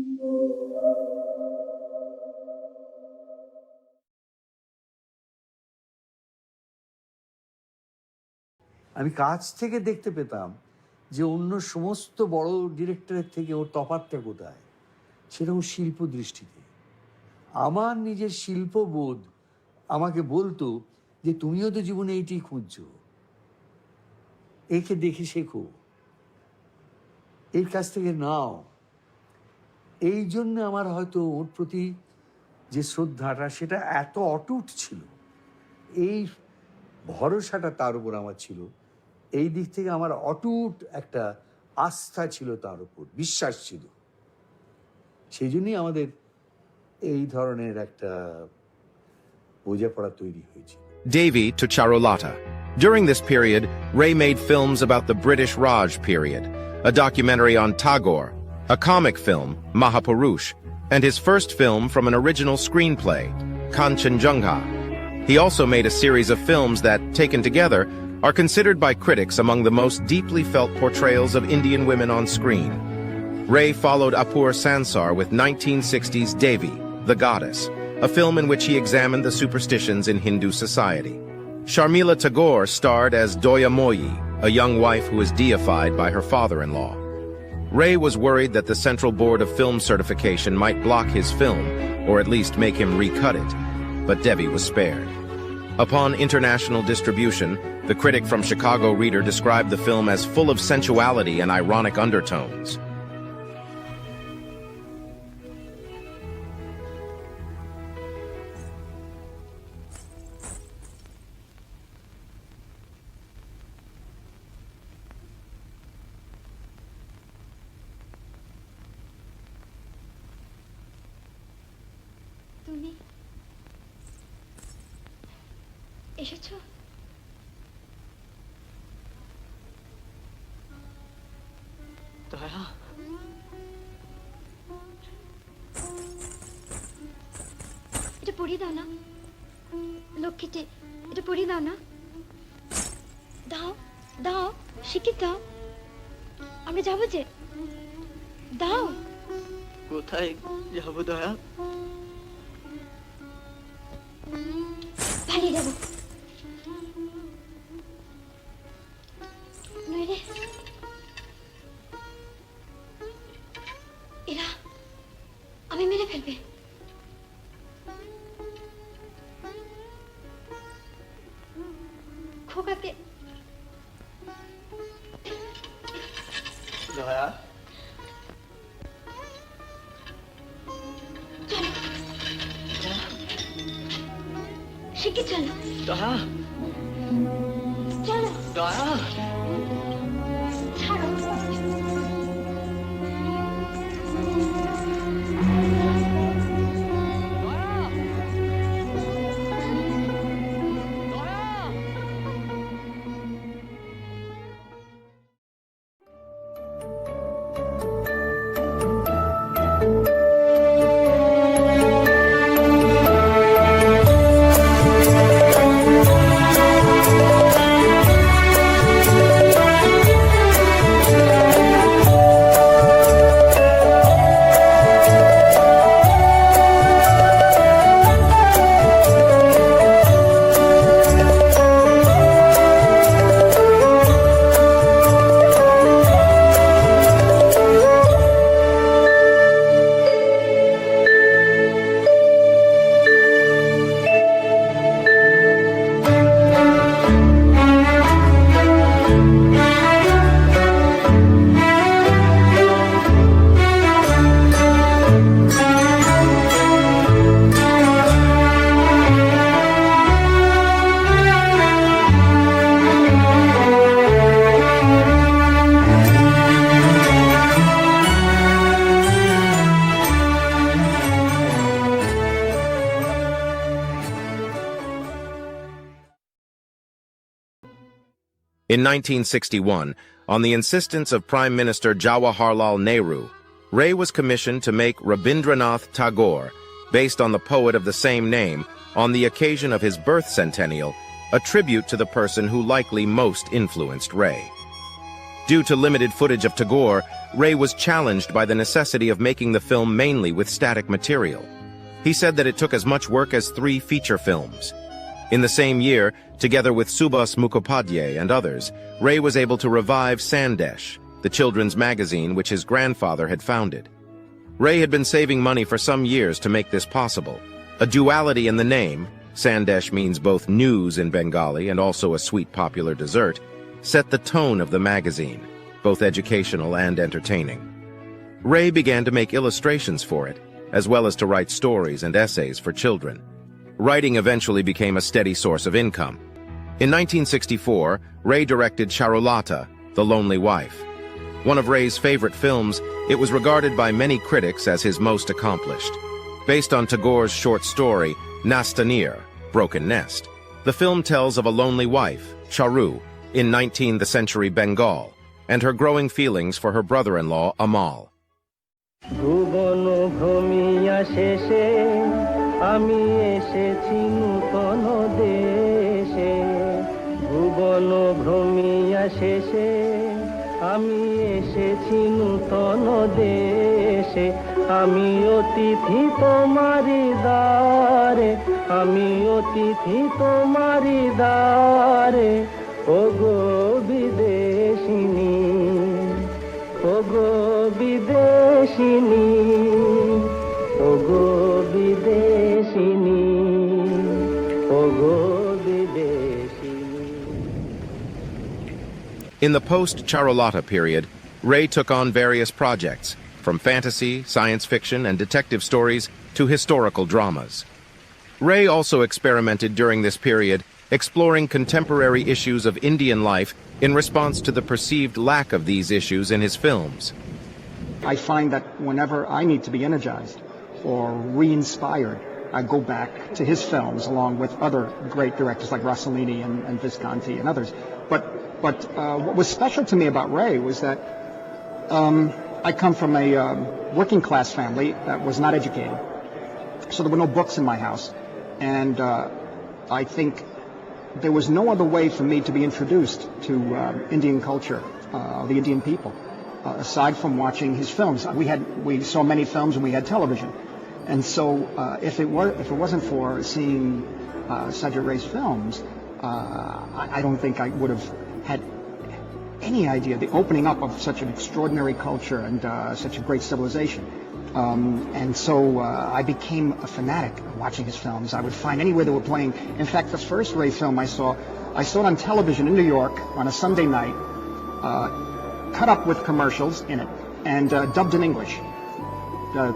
আমি কাছ থেকে দেখতে পেতাম যে অন্য সমস্ত বড় ডিরেক্টরের থেকে ওর তফাৎটা কোথায়, সেটা ওর শিল্প দৃষ্টিতে। আমার নিজের শিল্পবোধ আমাকে বলতো যে তুমিও তো জীবনে এইটাই খুঁজছো, একে দেখে শেখো, এর কাছ থেকে নাও। এই জন্য আমার হয়তো ওর প্রতি যে শ্রদ্ধাটা সেটা এত অটুট ছিল, এই ভরসাটা তার উপর আমার ছিল। এই দিক থেকে আমার অটুট একটা আস্থা ছিল তার উপর, বিশ্বাস ছিল। সেই জন্যই আমাদের এই ধরনের একটা বোঝাপড়া তৈরি হয়েছিল। Devi to Charulata. During this period, Ray made films about the British Raj period, a documentary on Tagore, a comic film, Mahapurush, and his first film from an original screenplay, Kanchenjunga. He also made a series of films that, taken together, are considered by critics among the most deeply felt portrayals of Indian women on screen. Ray followed Apur Sansar with 1960's Devi, the Goddess, a film in which he examined the superstitions in Hindu society. Sharmila Tagore starred as Doya Moyi, a young wife who is deified by her father-in-law. Ray was worried that the Central Board of Film Certification might block his film, or at least make him recut it, but Devi was spared. Upon international distribution, the critic from Chicago Reader described the film as full of sensuality and ironic undertones. তুমি এসেছো? দয়া, এটা পরিয়ে দাও না লক্ষ্মীটি, এটা পরিয়ে দাও না। দাও দাও, শিখিয়ে দাও, আমরা যাবো যে। দাও। কোথায় যাবো দয়া? পালিয়ে যাবো। নইলে এরা আমি মেরে ফেলবে। খোকাকে দয়া, শিখে চলো। দয়া, চলো। দয়া, ছাড়ো। In 1961, on the insistence of Prime Minister Jawaharlal Nehru, Ray was commissioned to make Rabindranath Tagore, based on the poet of the same name, on the occasion of his birth centennial, a tribute to the person who likely most influenced Ray. Due to limited footage of Tagore, Ray was challenged by the necessity of making the film mainly with static material. He said that it took as much work as 3 feature films. In the same year, together with Subhas Mukhopadhyay and others, Ray was able to revive Sandesh, the children's magazine which his grandfather had founded. Ray had been saving money for some years to make this possible. A duality in the name, Sandesh means both news in Bengali and also a sweet popular dessert, set the tone of the magazine, both educational and entertaining. Ray began to make illustrations for it, as well as to write stories and essays for children. Writing eventually became a steady source of income. In 1964, Ray directed Charulata, The Lonely Wife. One of Ray's favorite films, it was regarded by many critics as his most accomplished. Based on Tagore's short story, Nastanir, Broken Nest, the film tells of a lonely wife, Charu, in 19th century Bengal, and her growing feelings for her brother-in-law, Amal. আমি এসেছি নূতন দেশে ভুবন ভ্রমিয়া শেষে আমি এসেছি নূতন দেশে আমি অতিথি তোমারি দ্বারে আমি অতিথি তোমারি দ্বারে ওগো বিদেশিনী ওগো বিদেশিনী ওগো বিদেশিনী ওগো বিদেশিনী. In the post-Charulata period, Ray took on various projects, from fantasy, science fiction, and detective stories to historical dramas. Ray also experimented during this period, exploring contemporary issues of Indian life in response to the perceived lack of these issues in his films. I find that whenever I need to be energized or re-inspired, I go back to his films along with other great directors like Rossellini and Visconti and others. But what was special to me about Ray was that I come from a working class family that was not educated. So there were no books in my house. And I think there was no other way for me to be introduced to Indian culture, the Indian people, aside from watching his films. We saw many films and we had television. And so if it wasn't for seeing Satyajit Ray's films, I don't think I would have had any idea the opening up of such an extraordinary culture and such a great civilization. And so I became a fanatic watching his films. I would find anywhere they were playing. In fact, the first Ray film I saw it on television in New York on a Sunday night, cut up with commercials in it, and dubbed in English,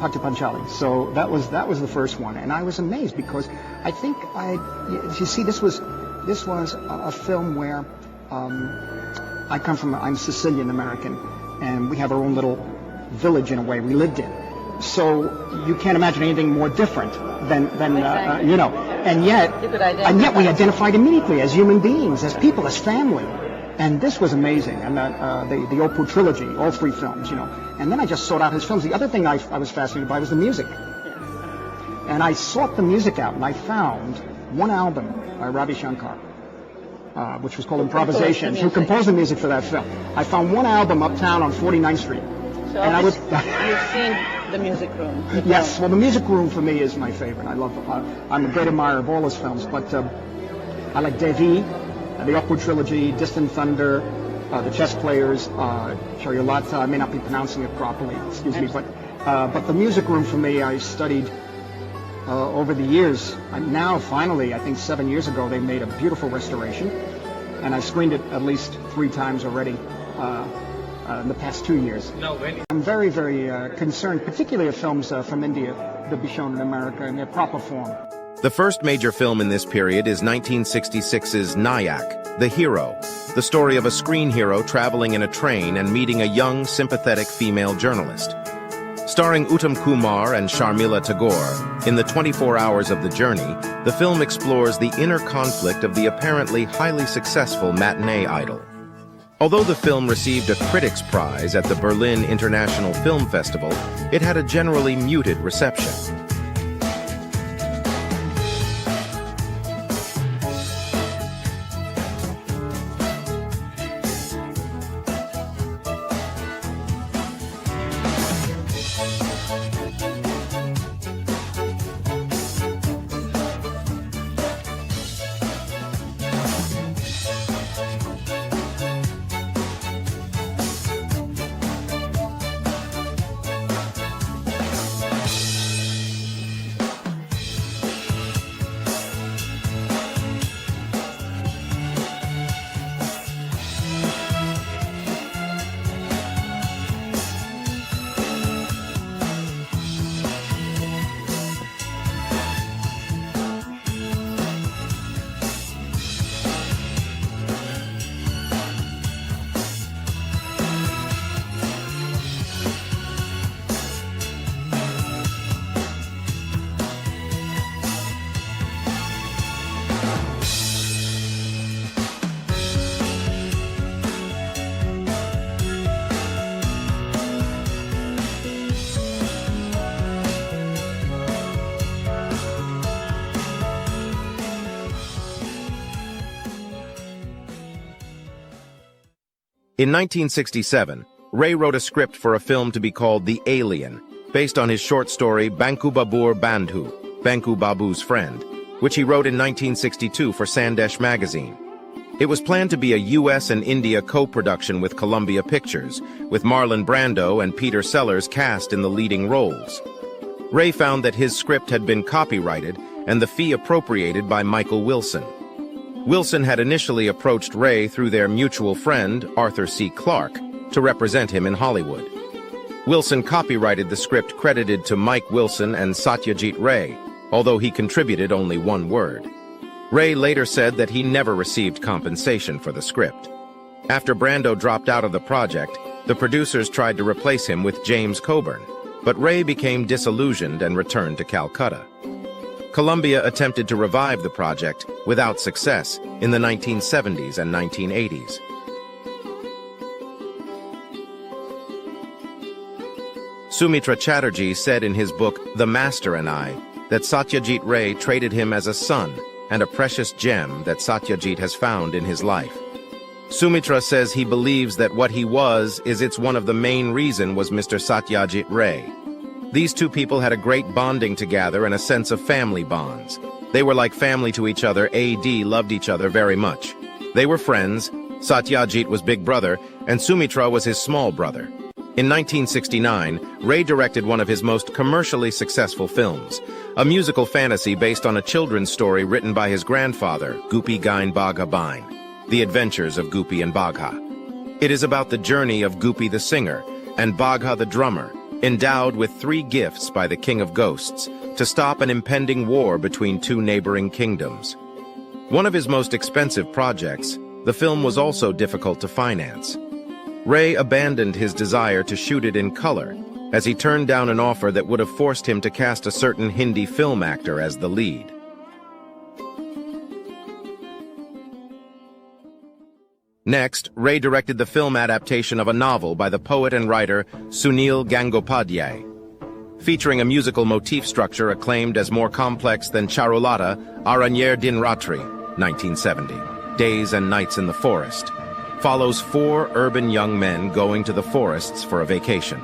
Pakti Panchali. So that was the first one, and I was amazed because I think you see, this was a film where I'm Sicilian American, and we have our own little village in a way we lived in. So you can't imagine anything more different than you know. And yet we identified immediately as human beings, as people, as family. And this was amazing. And the Opal trilogy, all 3 films, you know. And then I just sought out his films. The other thing I was fascinated by was the music. And I sought the music out, and I found one album by Ravi Shankar, which was called Improvisations, who composed the music for that film. I found one album uptown on 49th Street. So and you've seen the music room. Yes, well, the music room for me is my favorite. I'm a great admirer of all his films, but I like Devi, the Upward Trilogy, Distant Thunder, the Chess Players, Charulata. I may not be pronouncing it properly, excuse me, but the music room for me, I studied over the years. Now, finally, I think 7 years ago, they made a beautiful restoration, and I screened it at least 3 times already in the past 2 years. I'm very, very concerned, particularly of films from India that be shown in America in their proper form. The first major film in this period is 1966's Nayak, The Hero, the story of a screen hero traveling in a train and meeting a young, sympathetic female journalist. Starring Uttam Kumar and Sharmila Tagore, in the 24 hours of the journey, the film explores the inner conflict of the apparently highly successful matinee idol. Although the film received a Critics' Prize at the Berlin International Film Festival, it had a generally muted reception. In 1967, Ray wrote a script for a film to be called The Alien, based on his short story Banku Babur Bandhu, Banku Babu's Friend, which he wrote in 1962 for Sandesh magazine. It was planned to be a US and India co-production with Columbia Pictures, with Marlon Brando and Peter Sellers cast in the leading roles. Ray found that his script had been copyrighted and the fee appropriated by Michael Wilson. Wilson had initially approached Ray through their mutual friend, Arthur C. Clarke, to represent him in Hollywood. Wilson copyrighted the script credited to Mike Wilson and Satyajit Ray, although he contributed only one word. Ray later said that he never received compensation for the script. After Brando dropped out of the project, the producers tried to replace him with James Coburn, but Ray became disillusioned and returned to Calcutta. Columbia attempted to revive the project without success in the 1970s and 1980s. Sumitra Chatterjee said in his book, The Master and I, that Satyajit Ray traded him as a son and a precious gem that Satyajit has found in his life. Sumitra says he believes that what he was it's one of the main reason was Mr. Satyajit Ray. These two people had a great bonding together and a sense of family bonds. They were like family to each other. AD loved each other very much. They were friends. Satyajit was big brother, and Sumitra was his small brother. In 1969, Ray directed one of his most commercially successful films, a musical fantasy based on a children's story written by his grandfather, Gopi Gain Bagha Bain, The Adventures of Gopi and Bagha. It is about the journey of Gopi the singer and Bagha the drummer, endowed with 3 gifts by the King of Ghosts to stop an impending war between 2 neighboring kingdoms. One of his most expensive projects, the film was also difficult to finance. Ray abandoned his desire to shoot it in color, as he turned down an offer that would have forced him to cast a certain Hindi film actor as the lead. Next, Ray directed the film adaptation of a novel by the poet and writer Sunil Gangopadhyay. Featuring a musical motif structure acclaimed as more complex than Charulata, Aranyer Din Ratri, 1970, Days and Nights in the Forest, follows 4 urban young men going to the forests for a vacation.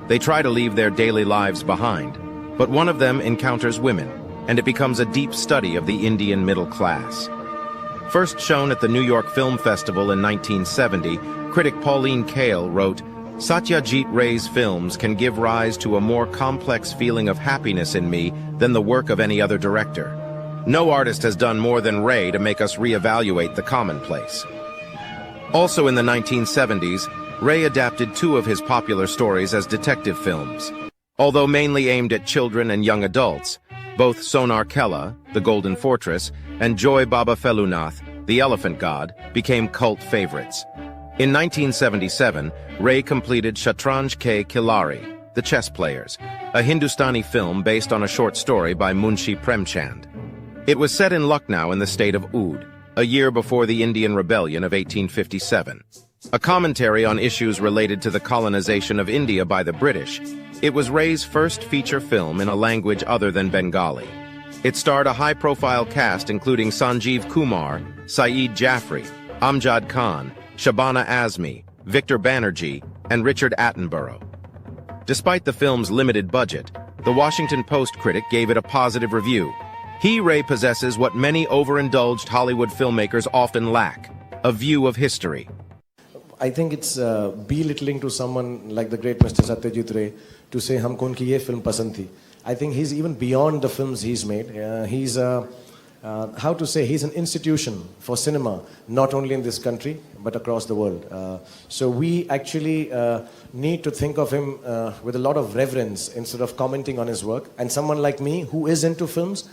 They try to leave their daily lives behind, but one of them encounters women, and it becomes a deep study of the Indian middle class. First shown at the New York Film Festival in 1970, critic Pauline Kael wrote, Satyajit Ray's films can give rise to a more complex feeling of happiness in me than the work of any other director. No artist has done more than Ray to make us reevaluate the commonplace. Also in the 1970s, Ray adapted 2 of his popular stories as detective films. Although mainly aimed at children and young adults, both Sonar Kella, The Golden Fortress, and Joy Baba Felunath, The Elephant God, became cult favorites. In 1977, Ray completed Shatranj Ke Khilari, The Chess Players, a Hindustani film based on a short story by Munshi Premchand. It was set in Lucknow in the state of Oudh, a year before the Indian Rebellion of 1857. A commentary on issues related to the colonization of India by the British, it was Ray's first feature film in a language other than Bengali. It starred a high-profile cast including Sanjeev Kumar, Saeed Jaffrey, Amjad Khan, Shabana Azmi, Victor Banerjee, and Richard Attenborough. Despite the film's limited budget, the Washington Post critic gave it a positive review. Ray possesses what many overindulged Hollywood filmmakers often lack, a view of history. I think it's belittling to someone like the great Mr. Satyajit Ray to say हमको उनकी ये film पसंद थी. I think he's even beyond the films he's made. He's how to say, he's an institution for cinema, not only in this country but across the world. So we actually need to think of him with a lot of reverence instead of commenting on his work. And someone like me who is into films,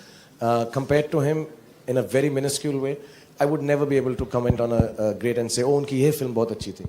compared to him in a very minuscule way, I would never be able to comment on a great and say, oh, उनकी ये film बहुत अच्छी थी.